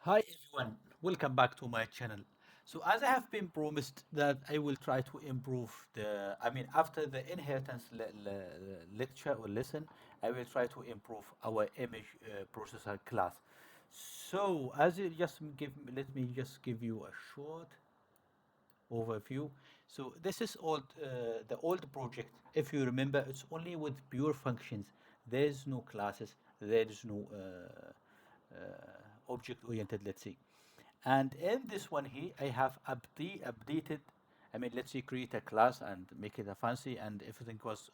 Hi everyone, welcome back to my channel. So as I have been promised that I will try to improve after the inheritance lecture or lesson, I will try to improve our image processor class. So as you just give, let me just give you a short overview. So this is the old project. If you remember, it's only with pure functions. There is no classes. There is no object-oriented, let's say. And in this one here, I have updated. Let's say create a class and make it a fancy, and everything was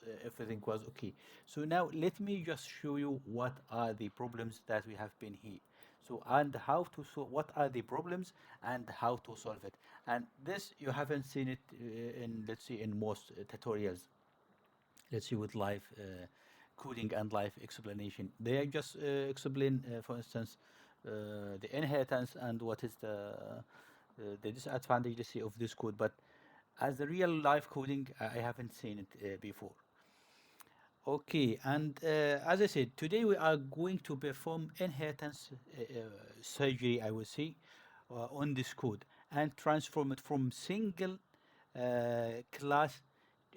okay. So now let me just show you what are the problems that we have been here. So and how to solve what are the problems and how to solve it. And this you haven't seen it in, let's say, in most tutorials, let's see, with live coding and live explanation. They just explain, for instance, the inheritance and what is the disadvantage, let's say, of this code. But as the real live coding, I haven't seen it before. Okay, and as I said, today we are going to perform inheritance surgery, I would say, on this code and transform it from single class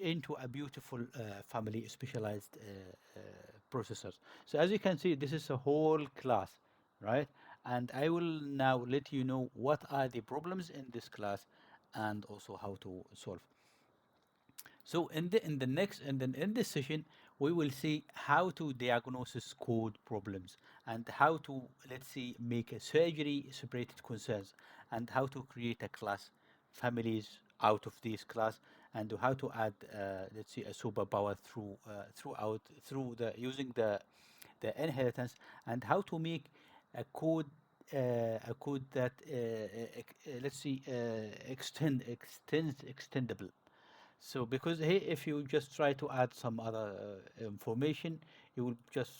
into a beautiful family specialized processors. So as you can see, this is a whole class, right? And I will now let you know what are the problems in this class and also how to solve. So in this session, we will see how to diagnose code problems and how to, let's see, make a surgery separated concerns and how to create a class families out of this class and how to add, let's see, a superpower through the using the inheritance, and how to make a code a code that let's see, extendable. So because here, if you just try to add some other information, you will just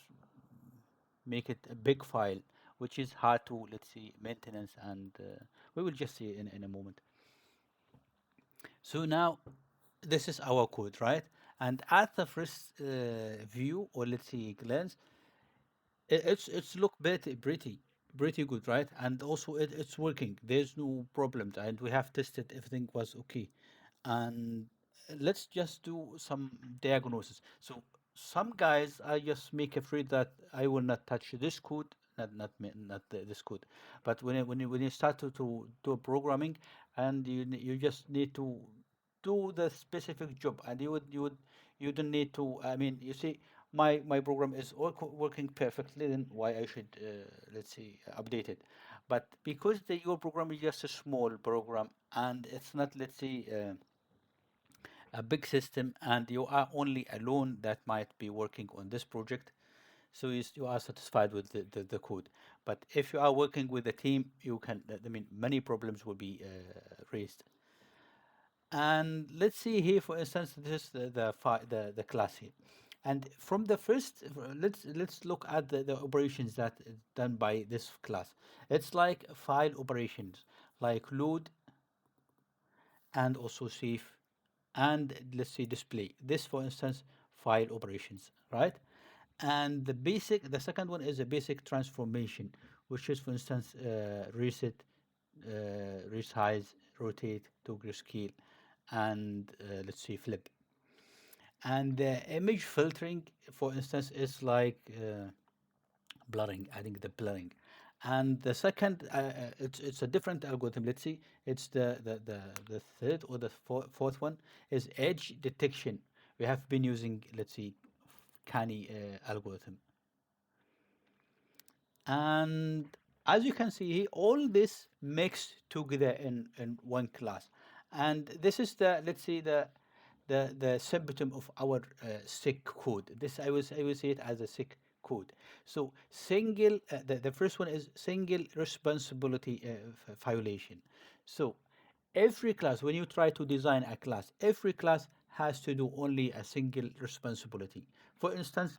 make it a big file, which is hard to, let's see, maintenance, and we will just see in a moment. So now this is our code, right? And at the first view, or let's say glance, it's look pretty good, right? And also it's working. There's no problems, and we have tested everything was okay. And let's just do some diagnosis. So some guys are just make afraid that I will not touch this code, not this code. But when you start to do programming, and you just need to do the specific job, and you don't need to. You see, my program is working perfectly. Then why I should, let's say, update it? But because your program is just a small program, and it's not, let's say, a big system, and you are only alone that might be working on this project, so you are satisfied with the code. But if you are working with a team, you can, many problems will be raised. And let's see here, for instance, this is the class here. And from the first, let's look at the operations that is done by this class. It's like file operations, like load and also save, and let's say display. This, for instance, file operations, right? And the second one is a basic transformation, which is, for instance, reset, resize, rotate, to grayscale, and let's say flip. And the image filtering, for instance, is like blurring, adding the blurring. And the second, it's a different algorithm. Let's see, it's the third or the fourth one is edge detection. We have been using, let's see, CANI algorithm. And as you can see here, all this mixed together in one class. And this is the, let's say, the symptom of our sick code. This, I will say it as a sick code. So single, the first one is single responsibility violation. So every class, when you try to design a class, every class has to do only a single responsibility. For instance,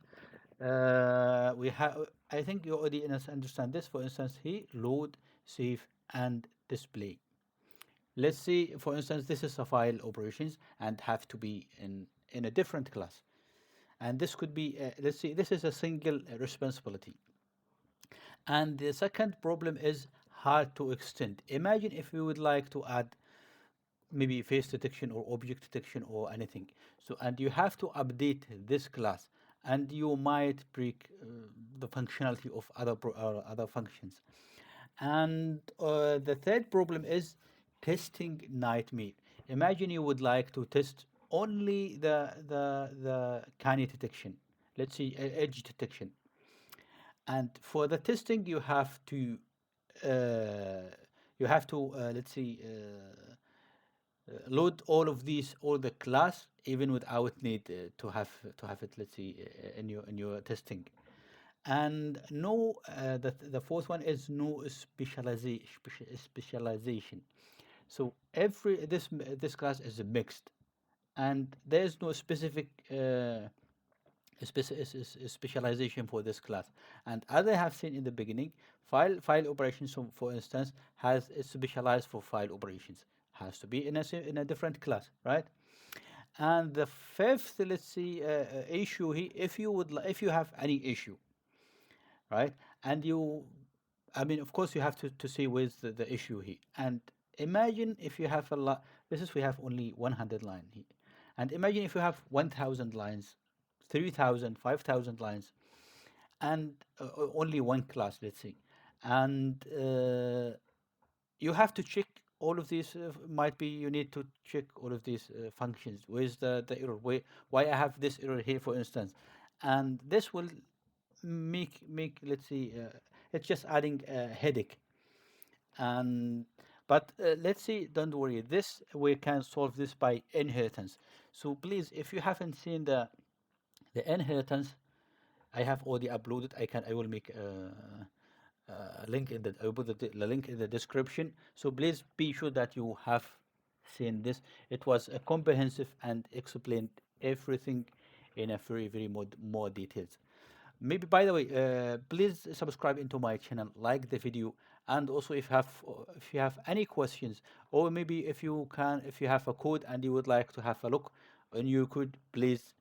we have, I think you already understand this. For instance, here, load, save, and display. Let's say, for instance, this is a file operations and have to be in a different class. And this could be, let's say, this is a single responsibility. And the second problem is hard to extend. Imagine if we would like to add maybe face detection or object detection or anything. So, and you have to update this class, and you might break the functionality of other functions. And the third problem is testing nightmare. Imagine you would like to test only the canny detection, let's say edge detection, and for the testing uh, you have to let's say load all the class even without need to have it, let's see, in your testing. And no, the fourth one is no specialization. So this class is mixed, and there is no specific specialization for this class. And as I have seen in the beginning, file operations, so for instance, has is specialized for file operations, has to be in in a different class, right? And the fifth, let's see, issue here, if you have any issue, right? And you, I mean, of course, you have to see where's the issue here. And imagine if you have a lot, this is, we have only 100 line here. And imagine if you have 1,000 lines, 3,000, 5,000 lines, and only one class, let's say. And you have to check all of these, might be you need to check all of these functions. Where's the error? Why I have this error here, for instance? And this will make let's see, it's just adding a headache. And but let's see, don't worry, this we can solve this by inheritance. So please, if you haven't seen the inheritance, I have already uploaded. I will make a link in I will put the link in the description. So please be sure that you have seen this. It was a comprehensive and explained everything in a very more details. Maybe, by the way, please subscribe into my channel, like the video, and also if you have any questions, or maybe if you have a code and you would like to have a look on your code, please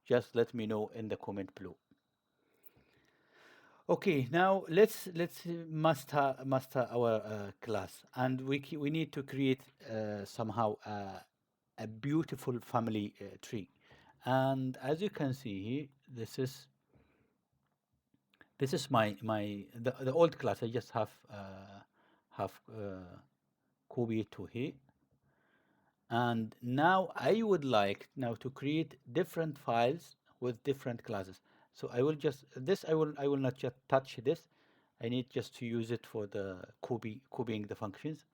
just let me know in the comment below. Okay, now let's master our class, and we need to create somehow a beautiful family tree. And as you can see here, this is the old class. I just have copied to here, and now I would like now to create different files with different classes. So I will just this I will not just touch this. I need just to use it for the copying the functions.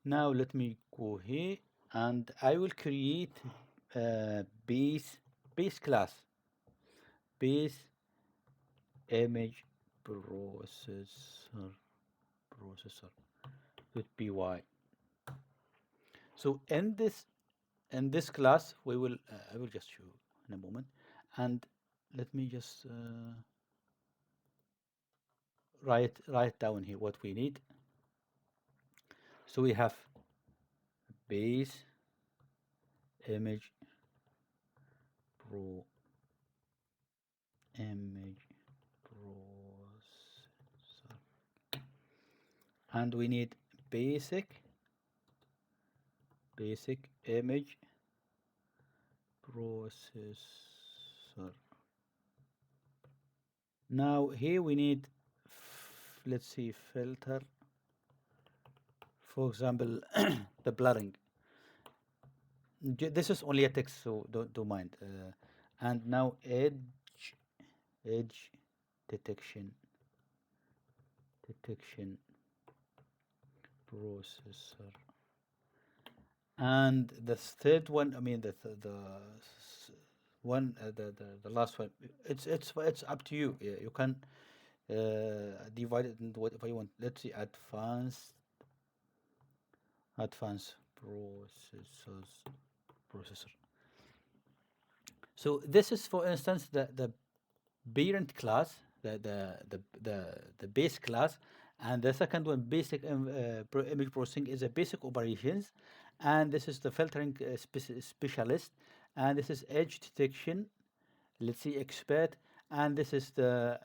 Now let me go here, and I will create base class, base image processor with py. So in this class we will I will just show in a moment. And let me just write down here what we need. So we have base image pro image processor, and we need basic image processor. Now here we need let's see, filter, for example, the blurring. This is only a text, so don't mind. And now edge detection processor. And the third one, I mean one, the last one. It's up to you. Yeah, you can divide it into whatever you want. Let's see, advanced processor. So this is, for instance, the parent class, the base class, and the second one, basic image processing, is a basic operations, and this is the filtering specialist, and this is edge detection, let's see, expert, and this is the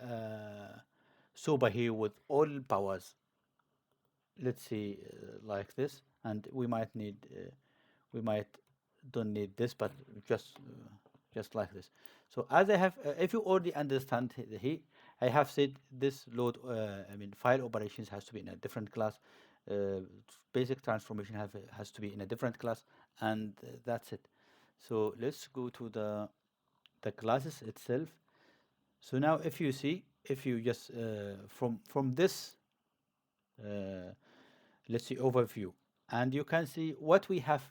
soba here with all powers. let's see, like this, and we might need, we might don't need this, but just like this. So as I have, if you already understand here, I have said this load, I mean, file operations has to be in a different class. Uh, Basic transformation has to be in a different class, and that's it. So let's go to the classes itself. So now, if you see, if you just from this, uh, let's see, overview, and you can see what we have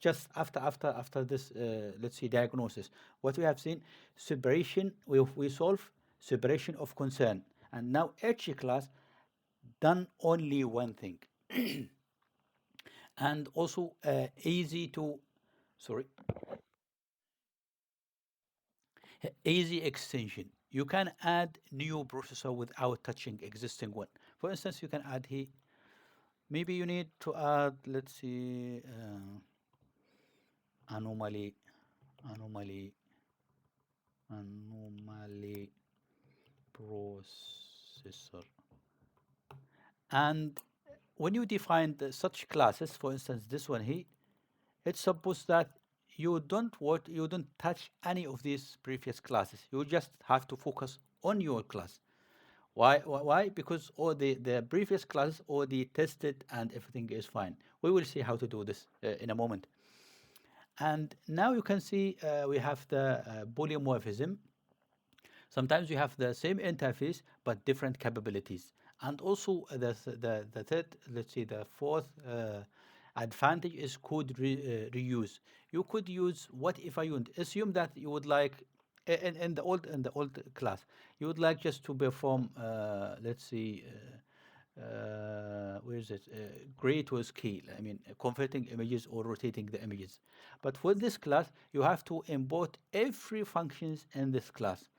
just after this, let's see, diagnosis, what we have seen: separation. We solve separation of concern, and now each class done only one thing, and also easy to, sorry, easy extension. You can add new processor without touching existing one. For instance, you can add here, maybe you need to add, let's see, anomaly, anomaly, anomaly processor. And when you define such classes, for instance, this one here, it's supposed that you don't touch any of these previous classes. You just have to focus on your class. Why? Because all the previous classes already tested and everything is fine. We will see how to do this in a moment. And now you can see we have the polymorphism. Sometimes you have the same interface but different capabilities. And also the third, let's say the fourth advantage is code reuse. You could use what if I would assume that you would like in the old class you would like just to perform let's see where is it? Gray to scale. I mean, converting images or rotating the images. But for this class, you have to import every functions in this class.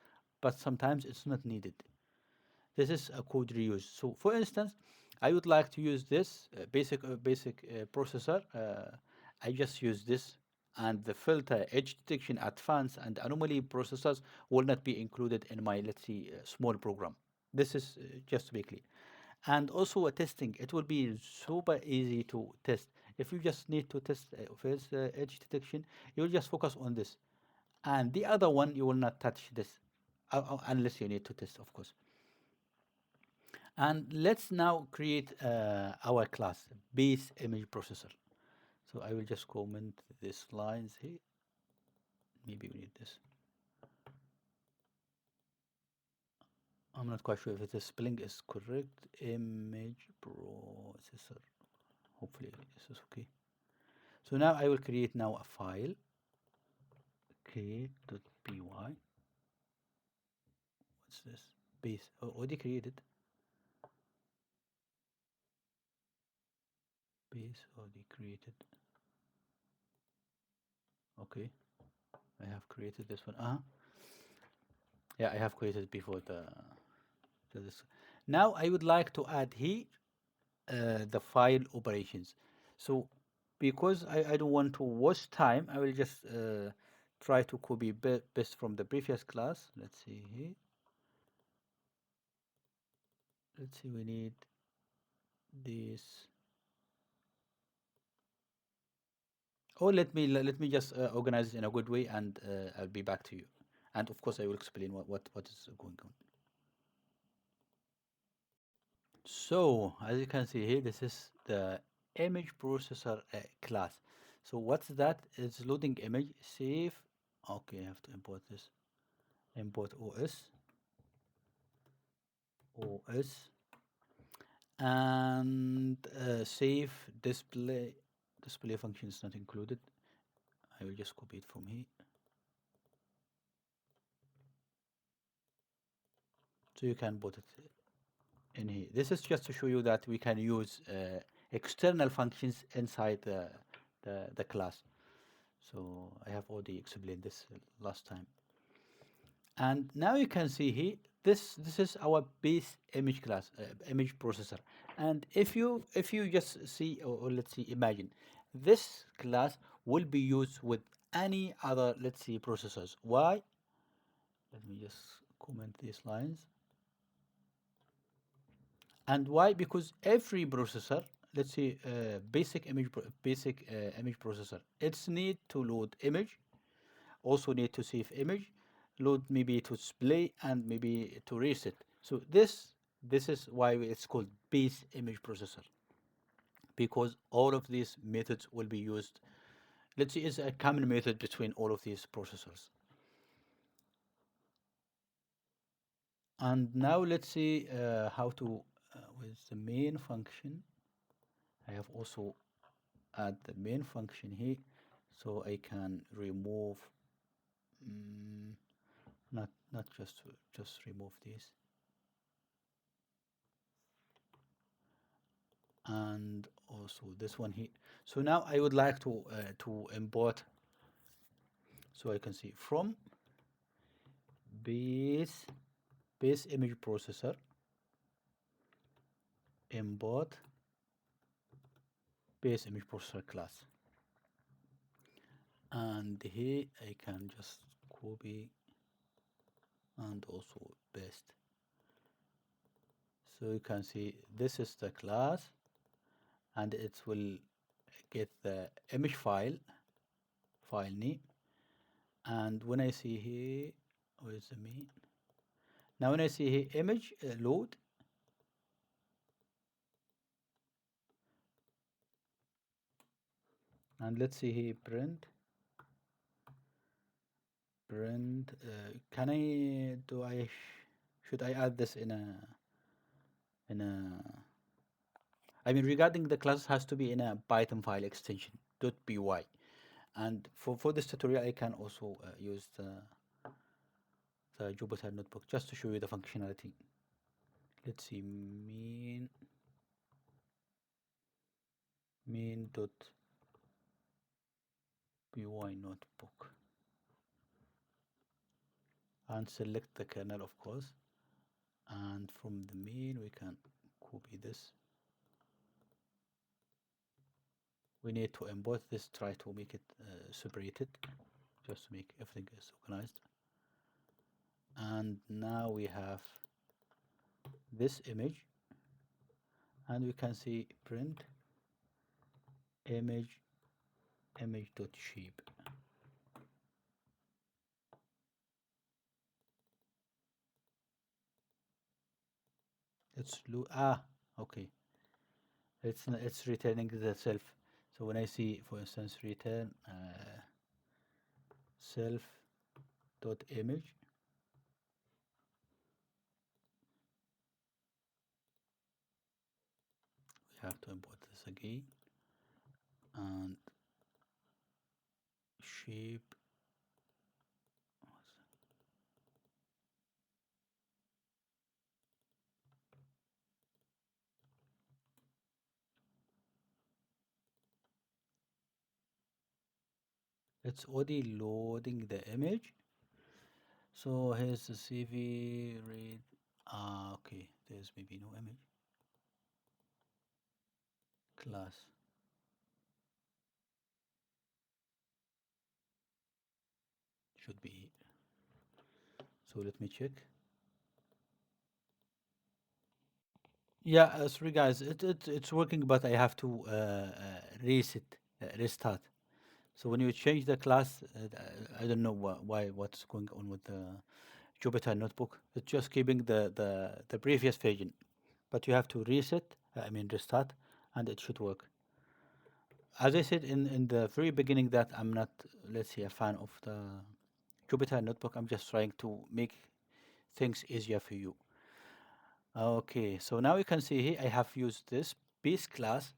But sometimes it's not needed. This is a code reuse. So, for instance, I would like to use this basic processor. I just use this, and the filter, edge detection, advanced, and anomaly processors will not be included in my, let's see, small program. This is just to be clear. And also a testing, it will be super easy to test. If you just need to test first edge detection, you will just focus on this, and the other one you will not touch this unless you need to test, of course. And let's now create our class base image processor. So I will just comment these lines here. Maybe we need this. I'm not quite sure if the spelling is correct. Image processor. Hopefully this is okay. So now I will create now a file. Create.py. What's this? Base. Oh, already created. Base already created. Okay. I have created this one. Yeah, I have created before this. Now I would like to add here the file operations. So because I don't want to waste time, I will just try to copy best from the previous class. Let's see here. Let's see, we need this. Or let me just organize it in a good way, and I'll be back to you. And of course, I will explain what is going on. So as you can see here, this is the image processor class. So what's that? It's loading image, save. Okay, I have to import this. Import OS, and save display. Display function is not included. I will just copy it from here. So you can put it in here. This is just to show you that we can use external functions inside the class. So I have already explained this last time. And now you can see here, this is our base image class, image processor. And if you just see, or let's see, imagine, this class will be used with any other, let's see, processors. Why? Let me just comment these lines. And why? Because every processor, let's say basic image processor, it's need to load image, also need to save image, load maybe to display and maybe to reset. So this is why it's called base image processor, because all of these methods will be used. Let's see, it's a common method between all of these processors. And now let's see how to, with the main function, I have also add the main function here, so I can remove, mm, not just remove this, and also this one here. So now I would like to import, so I can see from base base image processor, import base image processor class, and here I can just copy and also paste. So you can see this is the class, and it will get the image file name. And when I see here, where's the main? Now when I see here image load, and let's see here print. Can I do I should I add this in a I mean, regarding the class has to be in a Python file extension .py. And for this tutorial, I can also use the Jupyter notebook just to show you the functionality. Let's see, main.py notebook, and select the kernel, of course. And from the main, we can copy this. We need to import this, try to make it separated, just to make everything is organized. And now we have this image, and we can see print image image.shape. Okay, it's returning the self. So when I see, for instance, return self dot image, we have to import this again, and shape. It's already loading the image. So here's the CV read. Okay, there's maybe no image class. Should be. So let me check. Yeah, sorry guys, it's working, but I have to restart. So when you change the class, I don't know what's going on with the Jupyter notebook. It's just keeping the previous version, but you have to restart, and it should work. As I said in the very beginning that I'm not, let's say, a fan of the Jupyter notebook. I'm just trying to make things easier for you. Okay, so now you can see here I have used this base class,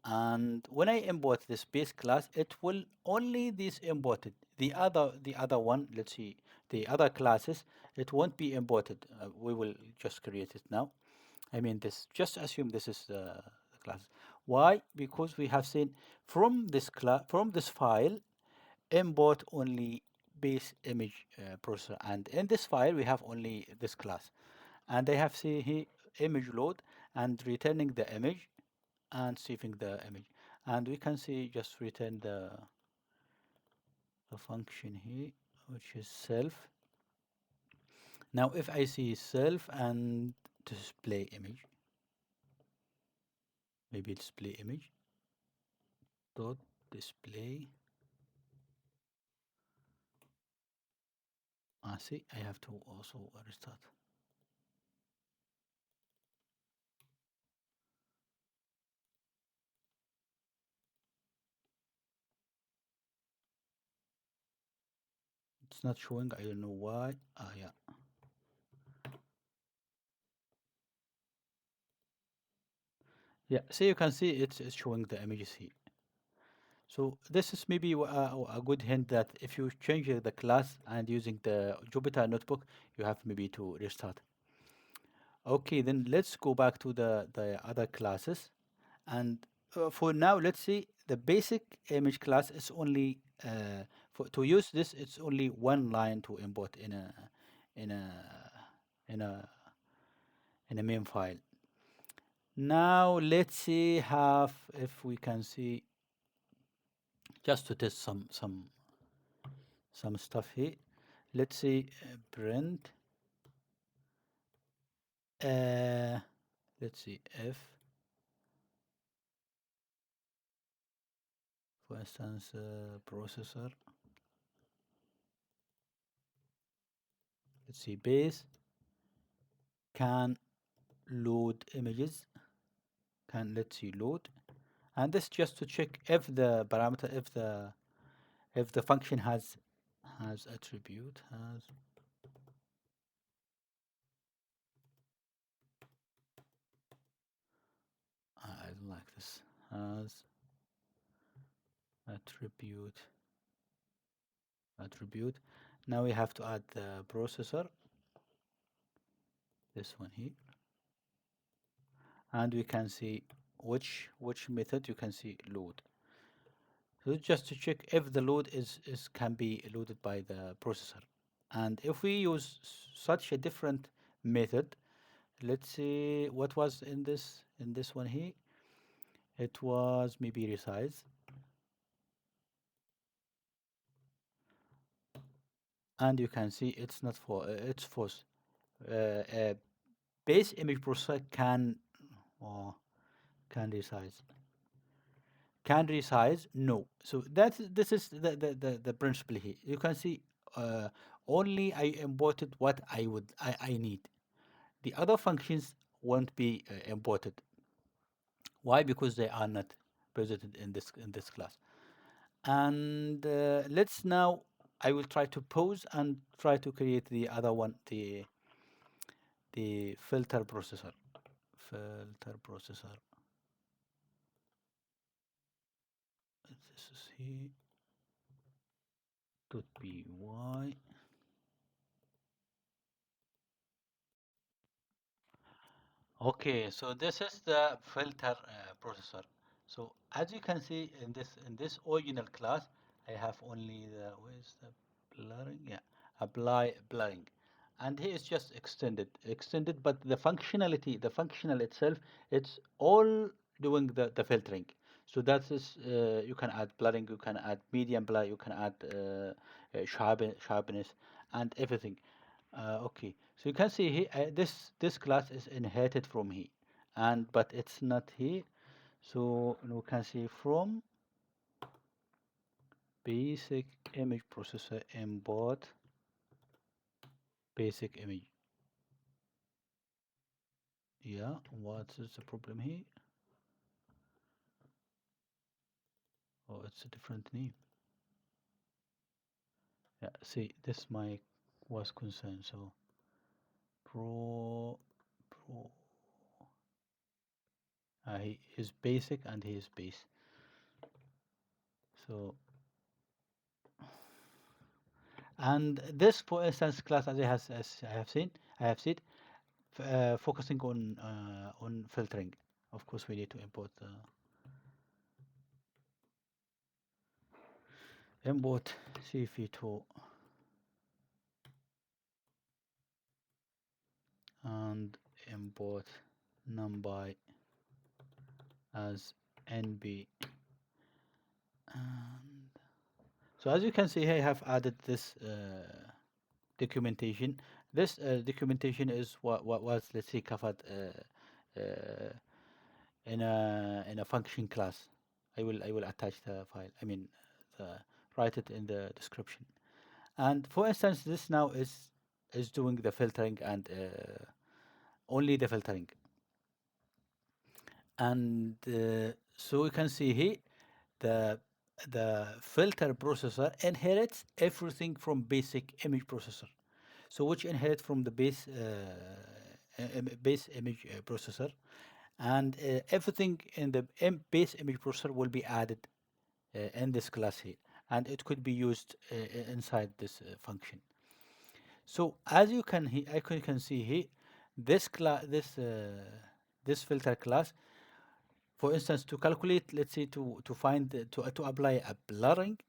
and when I import this base class, it will only this imported. The other one, let's see, the other classes, it won't be imported. We will just create it now. I mean, this, just assume this is the class. Why? Because we have seen from this class, from this file, import only base image processor, and in this file we have only this class, and I have see here image load and returning the image and saving the image, and we can see just return the function here, which is self. Now if I see self and display image, maybe display image dot display. See, I have to also restart. It's not showing. I don't know why. Yeah. Yeah. So you can see it's showing the images here. So this is maybe a good hint that if you change the class and using the Jupyter notebook, you have maybe to restart. Okay, then let's go back to the other classes. And for now, let's see the basic image class is only to use this. It's only one line to import in a in a in a main file. Now let's see have if we can see just to test some stuff here. Let's see print. Uh, let's see if, for instance, processor. Let's see base can load images. Can let's see load, and this just to check if the parameter if the function has attribute has I don't like this has attribute attribute. Now we have to add the processor, this one here, and we can see which method you can see load. So just to check if the load is can be loaded by the processor. And if we use such a different method, let's see what was in this one here. It was maybe resize, and you can see it's not for it's false. A base image processor or can resize. Can resize? No. So this is the principle here. You can see only I imported what I need. The other functions won't be imported. Why? Because they are not presented in this class. And let's now. I will try to pause and try to create the other one, the filter processor. Filter processor. This is here. Dot py. Okay, so this is the filter processor. So as you can see in this original class, I have only the where's the blurring? Yeah, apply blurring, and here is just extended, but the functionality, the functional itself, it's all doing the filtering. So that is you can add blurring, you can add medium blur, you can add sharpness, and everything. Okay, so you can see here this class is inherited from here, and but it's not here. So we can see from basic image processor import basic image. Yeah, what is the problem here? Oh, it's a different name. Yeah, see, this my was concerned. So pro pro he is basic and he is base. So and this, for instance, class as I have seen, I have said, focusing on filtering. Of course, we need to import import cv2 and import numpy as nb. And so as you can see here, I have added this documentation. This documentation is what was, let's say, covered uh, in a function class. I will attach the file. I mean, the, write it in the description. And for instance, this now is doing the filtering and only the filtering. And so we can see here the the filter processor inherits everything from basic image processor. So which inherit from the base image processor, and everything in the base image processor will be added in this class here, and it could be used inside this function. So as you can can see here, this class this filter class, for instance, to calculate, let's say to find to apply a blurring,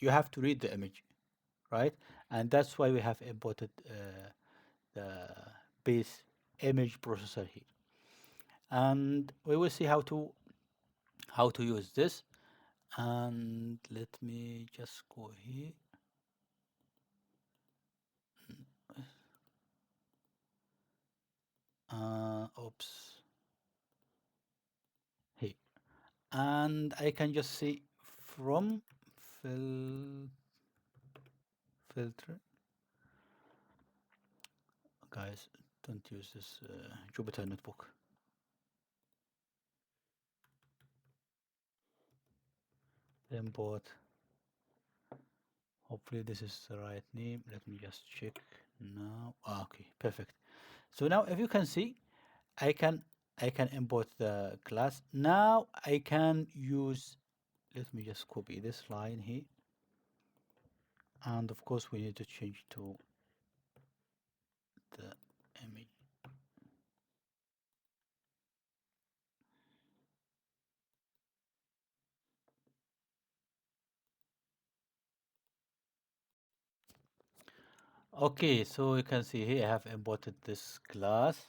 you have to read the image, right? And that's why we have imported the base image processor here. And we will see how to use this. And let me just go here. Oops, here. And I can just see from fil filter. Guys, don't use this Jupyter notebook. Import. Hopefully this is the right name. Let me just check now. Okay, perfect. So now if you can see, I can I can import the class. Now I can use, let me just copy this line here. And of course we need to change to the image. Okay, so you can see here I have imported this class.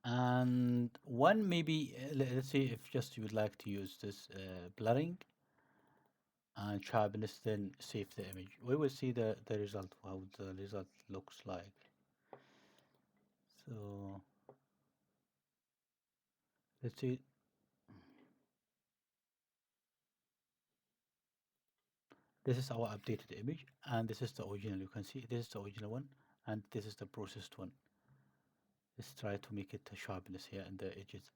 And one maybe, let's see if just you would like to use this blurring and sharpness, then save the image. We will see the result, how the result looks like. So let's see. This is our updated image, and this is the original. You can see this is the original one, and this is the processed one. Let's try to make it a sharpness here in the edges.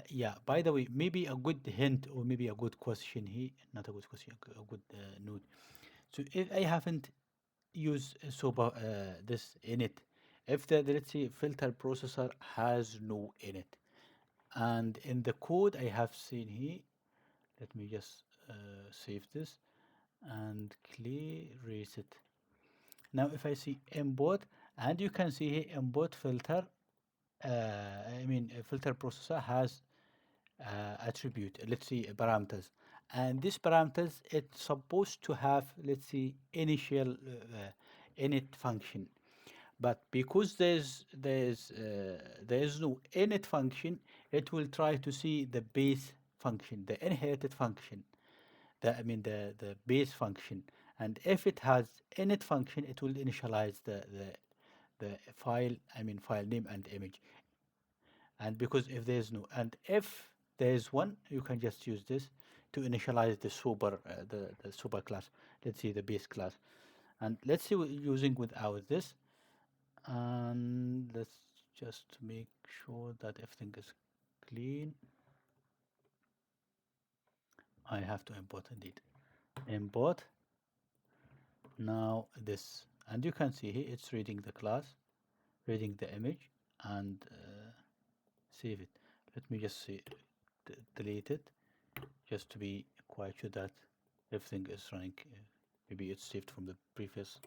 Yeah, by the way, maybe a good hint or maybe a good question here, not a good question, a good note. So if I haven't used this init, if the, let's say, filter processor has no init, and in the code I have seen here, let me just save this and clear reset. Now if I see import, and you can see here import filter, I mean a filter processor has attribute, let's see parameters, and these parameters it's supposed to have, let's see, initial init function. But because there's no init function, it will try to see the base function, the inherited function, I mean the base function. And if it has init function, it will initialize the file, I mean file name and image. And because if there's no, and if there's one, you can just use this to initialize the super class. Let's see the base class, and let's see what using without this. And let's just make sure that everything is clean. I have to import indeed. Import now this, and you can see here it's reading the class, reading the image, and save it. Let me just see, delete it, just to be quite sure that everything is running. Maybe it's saved from the previous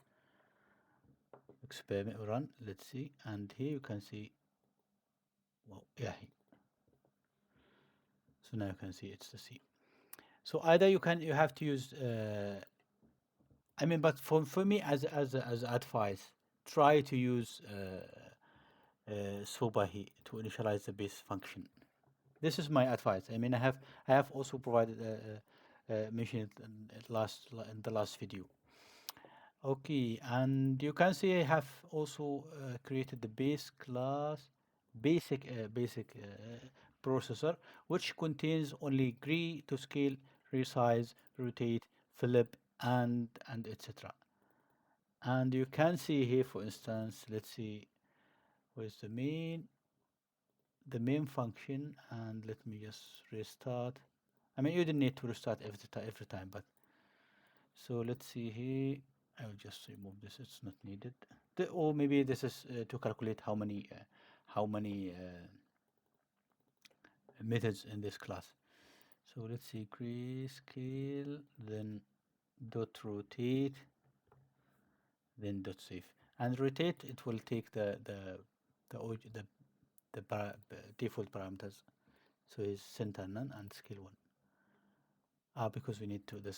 experiment run. Let's see, and here you can see, well, yeah. So now you can see it's the C. So either you have to use. I mean, but for me as advice, try to use Sobahi to initialize the base function. This is my advice. I mean, I have also provided mentioned it in the last video. Okay, and you can see I have also created the base class, basic processor, which contains only agree to scale, resize, rotate, flip, and etc. And you can see here, for instance, let's see where's the main function, and let me just restart. I mean, you didn't need to restart every time, but so let's see here. I will just remove this. It's not needed. Or maybe this is to calculate how many methods in this class. So let's see, grayscale, then dot rotate, then dot save. And rotate, it will take the default parameters. So is center none and scale one. Because we need to the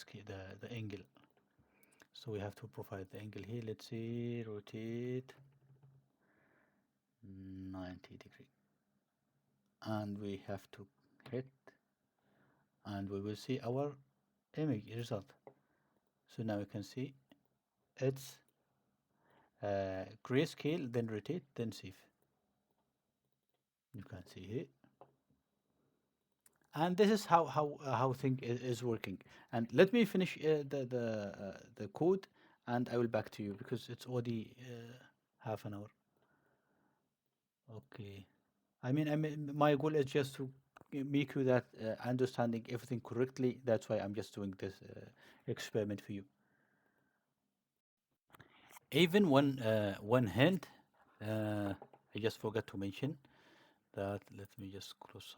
angle. So we have to provide the angle here. Let's see, rotate 90 degree, and we have to hit, and we will see our image result. So now we can see it's grayscale, then rotate, then save. You can see here, and this is how thing is working. And let me finish the code, and I will back to you because it's already half an hour. Okay. I mean, my goal is just to make you that understanding everything correctly. That's why I'm just doing this experiment for you. Even one hint, I just forgot to mention that. Let me just close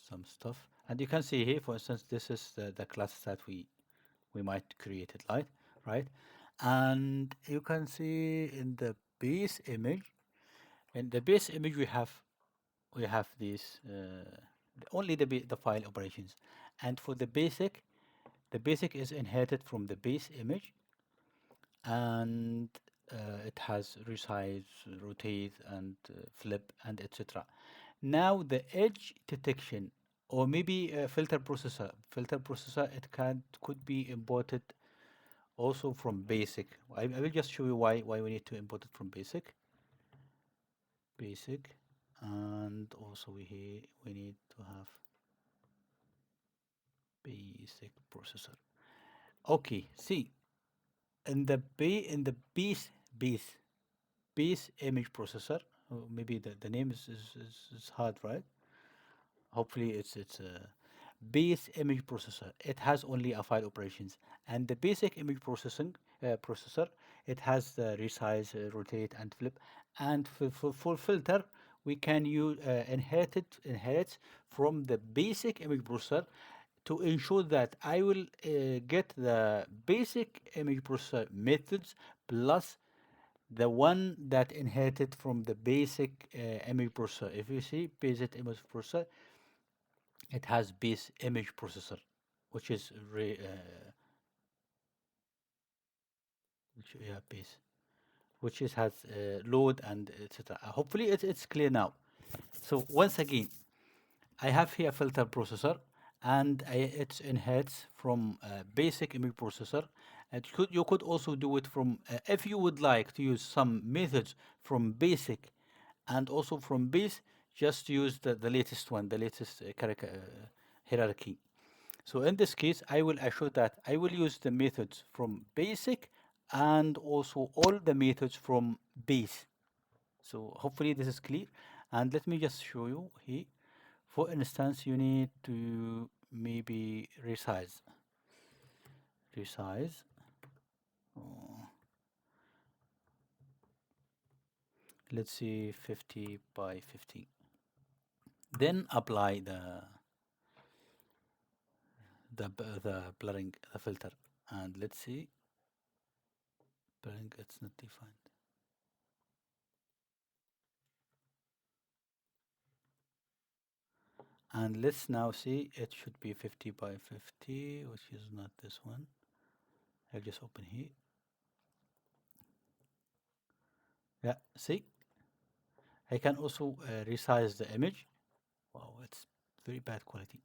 some stuff, and you can see here, for instance, this is the class that we might create it, right? And you can see in the base image, we have these only the file operations, and for the basic is inherited from the base image, and it has resize, rotate, and flip, and etc. Now the edge detection, or maybe a filter processor, it could be imported also from basic. I will just show you why we need to import it from basic, and also we need to have basic processor. Okay, see, in the base image processor, maybe the name is hard, right? Hopefully it's a base image processor. It has only a file operations, and the basic image processor, it has the resize, rotate, and flip. And for filter, we can use inherit from the basic image processor, to ensure that I will get the basic image processor methods plus the one that inherited from the basic image processor. If you see basic image processor, it has base image processor, which is base, which is has load and etc. Hopefully it's clear now. So once again, I have here a filter processor, and it's inherits from basic image processor. And you could also do it from, if you would like to use some methods from basic and also from base, just use the latest one, the latest hierarchy. So in this case, I will assure that I will use the methods from basic and also all the methods from base. So hopefully this is clear. And let me just show you here. For instance, you need to maybe resize. Oh, let's see, 50 by 50. Then apply the blurring, the filter, and let's see, blurring, it's not defined. And let's now see, it should be 50 by 50, which is not this one. I'll just open here. Yeah, see, I can also resize the image. Wow, it's very bad quality.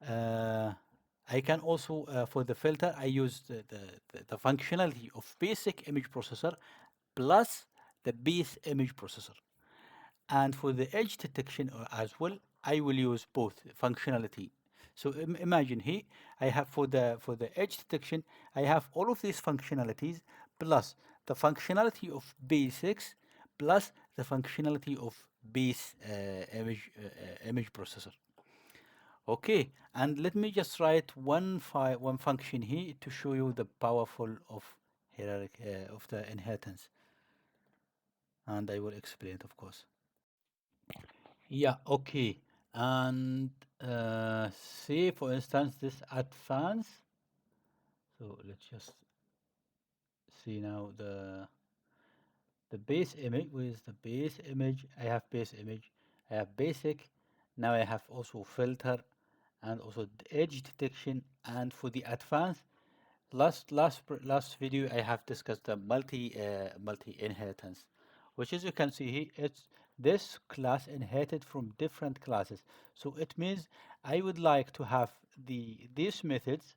Uh, I can also, for the filter, I use the functionality of basic image processor plus the base image processor. And for the edge detection as well, I will use both functionality. So imagine here, I have for the edge detection, I have all of these functionalities plus the functionality of basics plus the functionality of base image processor. Okay, and let me just write one function here to show you the powerful of hierarchy of the inheritance, and I will explain it, of course. Yeah, okay. And say, for instance, this advance. So let's just see now the base image. With the base image, I have base image, I have basic. Now I have also filter and also the edge detection. And for the advanced, last video I have discussed the multi inheritance, which as you can see here, it's this class inherited from different classes. So it means I would like to have these methods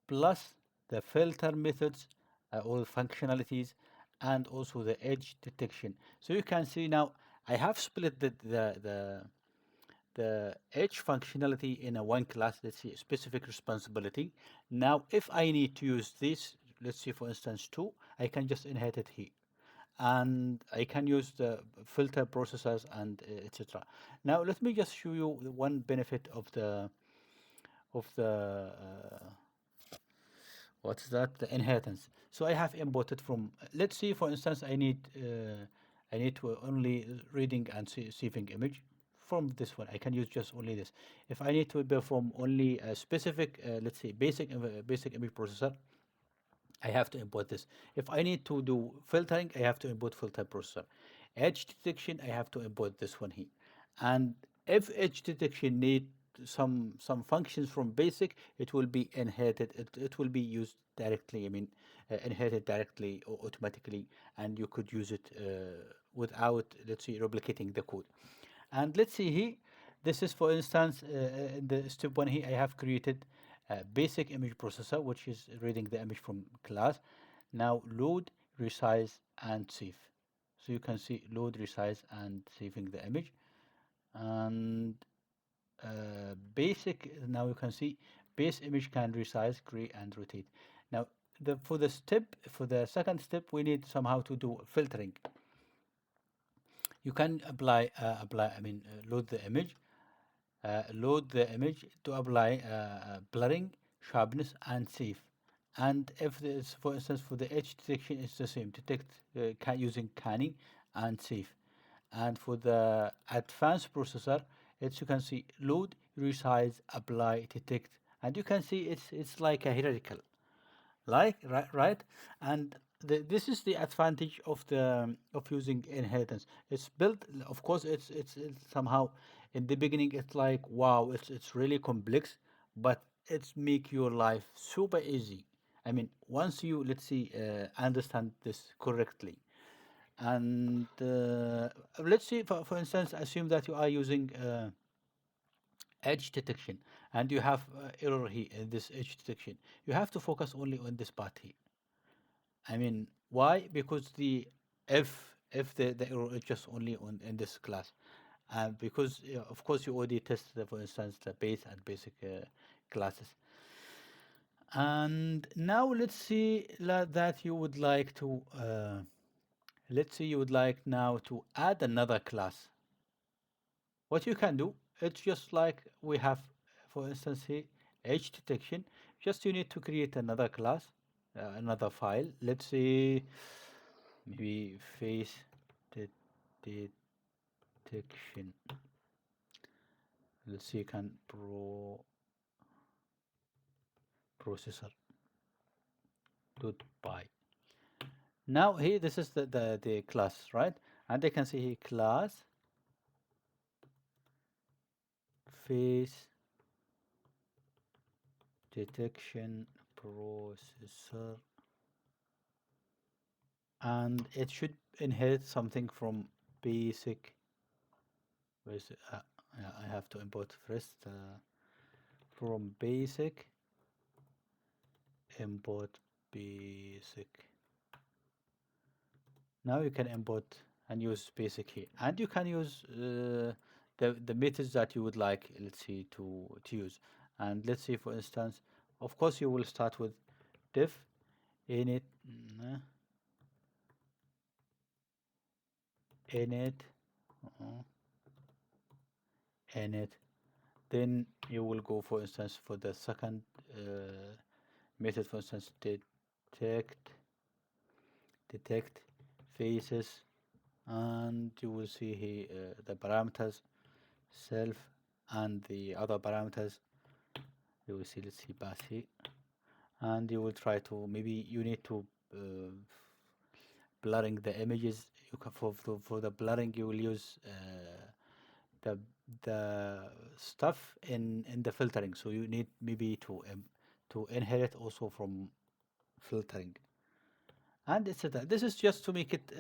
plus the filter methods, all functionalities, and also the edge detection. So you can see now I have split the edge functionality in a one class, let's see, specific responsibility. Now, if I need to use this, let's say for instance two, I can just inherit it here. And I can use the filter processors and etc. Now, let me just show you the one benefit of the what's that? The inheritance. So I have imported from, let's see, for instance, I need to only reading and receiving image from this one. I can use just only this. If I need to perform only a specific, let's say, basic image processor, I have to import this. If I need to do filtering, I have to import filter processor. Edge detection, I have to import this one here. And if edge detection need some functions from basic, it will be inherited. It will be used directly. I mean, inherited directly or automatically, and you could use it without, let's say, replicating the code. And let's see here, this is for instance, in the step one here, I have created a basic image processor, which is reading the image from class. Now load, resize, and save. So you can see load, resize, and saving the image. And basic, now you can see base image can resize, gray, and rotate. Now, for the second step, we need somehow to do filtering. You can load the image to apply blurring, sharpness, and save. And if this, for instance, for the edge detection, it's the same. Detect using canning and save. And for the advanced processor, it's you can see load, resize, apply, detect, and you can see it's like a hierarchical, like right, and this is the advantage of the of using inheritance. It's built, of course, it's somehow in the beginning it's like wow, it's really complex, but it's make your life super easy. I mean, once you, let's see, understand this correctly. And let's see, for instance, assume that you are using edge detection and you have error here in this edge detection. You have to focus only on this part here. I mean, why? Because if the error is just only on in this class, because of course you already tested, for instance, the base and basic classes. And now let's see that you would like to let's say you would like now to add another class. What you can do, it's just like we have, for instance, here edge detection. Just you need to create another class, another file. Let's say maybe face detection. Let's see, can processor dot by. Now here, this is the class, right? And I can see here class face detection processor, and it should inherit something from basic. Where's yeah, I have to import first from basic, import basic. Now you can import and use basic here. And you can use the methods that you would like, let's see, to use. And let's say, for instance, of course, you will start with diff init, mm, init, uh, init. Then you will go, for instance, for the second method, for instance, detect, detect faces, and you will see here the parameters self and the other parameters. You will see, let's see, pass here, and you will try to, maybe you need to uh, blurring the images. You can, for the blurring, you will use the the stuff in the filtering. So you need maybe to inherit also from filtering, and etc. This is just to make it.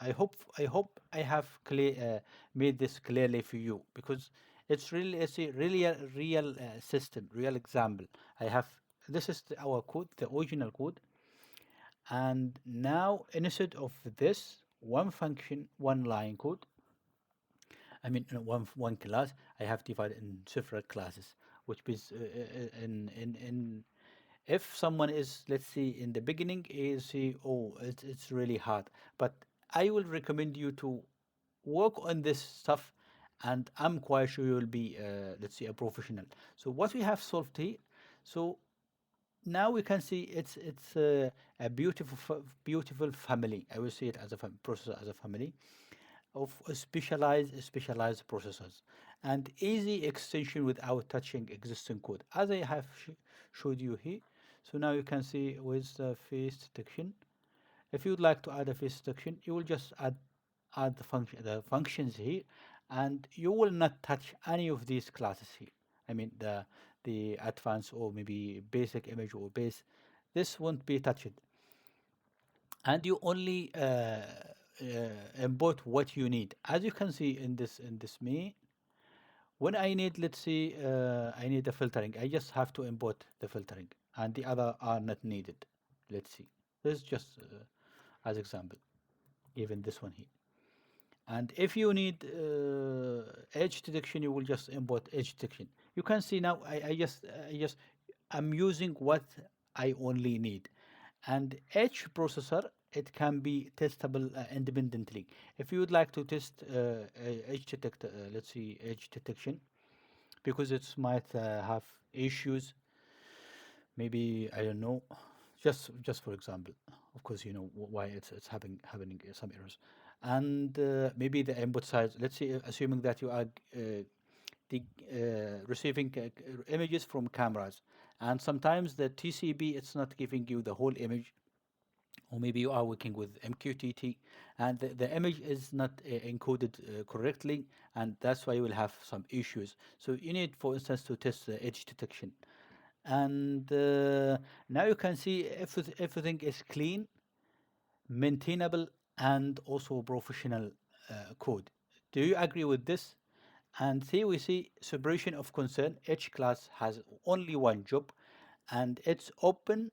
I hope I have clear made this clearly for you, because it's a really a real system, real example. I have this is our code, the original code, and now instead of this one function, one line code, I mean, one class, I have divided in several classes, which is in if someone is, let's see, in the beginning, is see, oh, it's really hard, but I will recommend you to work on this stuff, and I'm quite sure you will be, let's say, a professional. So what we have solved here, so now we can see it's a beautiful beautiful family. I will see it as a processor, as a family of specialized processors, and easy extension without touching existing code, as I have showed you here. So now you can see with the face detection, if you would like to add a face detection, you will just add the functions here, and you will not touch any of these classes here. I mean, the advanced or maybe basic image or base, this won't be touched, and you only import what you need. As you can see in this me, when I need, let's see, I need the filtering, I just have to import the filtering, and the other are not needed. Let's see. This is just as example. Even this one here. And if you need edge detection, you will just import edge detection. You can see now I'm using what I only need. And edge processor, it can be testable independently. If you would like to test edge detect, let's see, edge detection, because it might have issues, maybe I don't know, just for example, of course you know why it's happening some errors, and maybe the input size, let's say, assuming that you are the, receiving images from cameras, and sometimes the TCP, it's not giving you the whole image, or maybe you are working with MQTT, and the image is not encoded correctly, and that's why you will have some issues. So you need, for instance, to test the edge detection. And now you can see everything is clean, maintainable, and also professional code. Do you agree with this? And here we see separation of concern. Each class has only one job, and it's open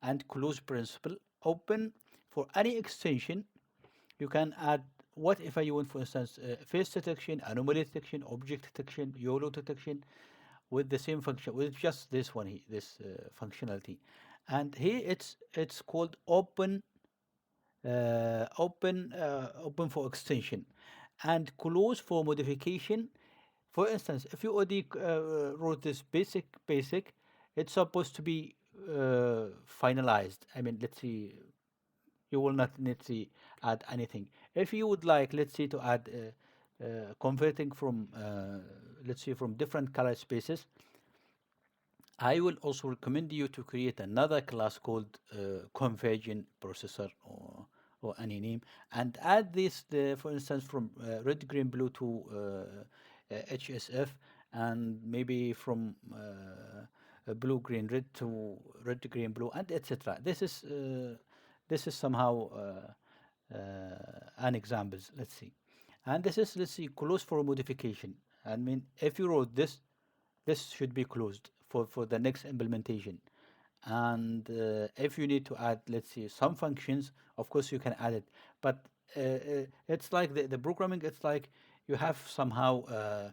and close principle. Open for any extension. You can add whatever you want, for instance, face detection, anomaly detection, object detection, YOLO detection, with the same function, with just this one here, this functionality. And here it's called open for extension, and close for modification. For instance, if you already wrote this basic, it's supposed to be finalized. I mean, let's see, you will not need to add anything. If you would like, let's say, to add converting from let's say, from different color spaces, I will also recommend you to create another class called convergent processor, or any name, and add this, for instance, from red, green, blue to HSF, and maybe from blue, green, red to red, green, blue, and etc. This is somehow an examples. Let's see, and this is, let's see, close for modification. I mean, if you wrote this, this should be closed for the next implementation. And if you need to add, let's say, some functions, of course you can add it, but it's like the programming. It's like you have somehow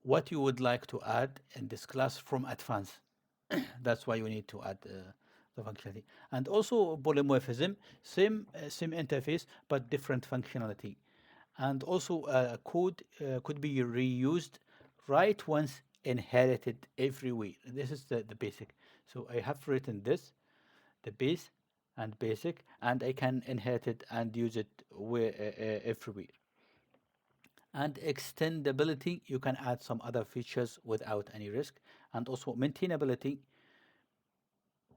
what you would like to add in this class from advanced. That's why you need to add the functionality. And also polymorphism, same interface but different functionality. And also code could be reused, right once, inherited everywhere. This is the basic. So I have written this, the base and basic, and I can inherit it and use it everywhere. And extendability, you can add some other features without any risk. And also maintainability,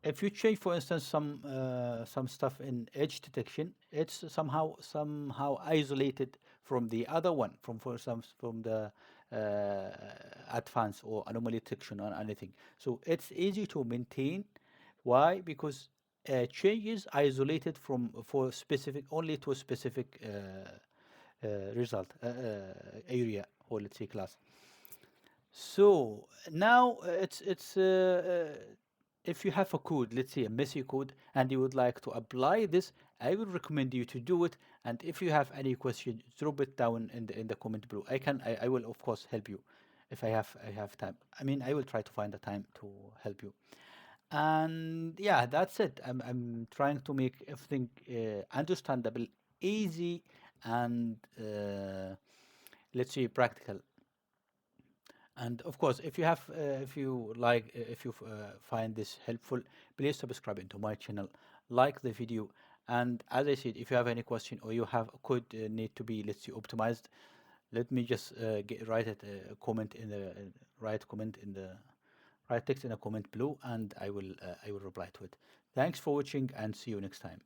if you change, for instance, some stuff in edge detection, it's somehow isolated from the other one, from the advanced or anomaly detection or anything. So it's easy to maintain. Why? Because change is isolated from for specific only to a specific result area, or let's say class. So now if you have a code, let's say a messy code, and you would like to apply this, I would recommend you to do it. And if you have any question, drop it down in the comment below. I will of course help you if I have time. I mean, I will try to find the time to help you. And yeah, that's it. I'm trying to make everything understandable, easy, and let's say practical. And of course, if you like, if you find this helpful, please subscribe into my channel, like the video, and as I said, if you have any question or you have could need to be, let's say, optimized, let me just write it a comment in the write comment in the write text in a comment below, and I will reply to it. Thanks for watching, and see you next time.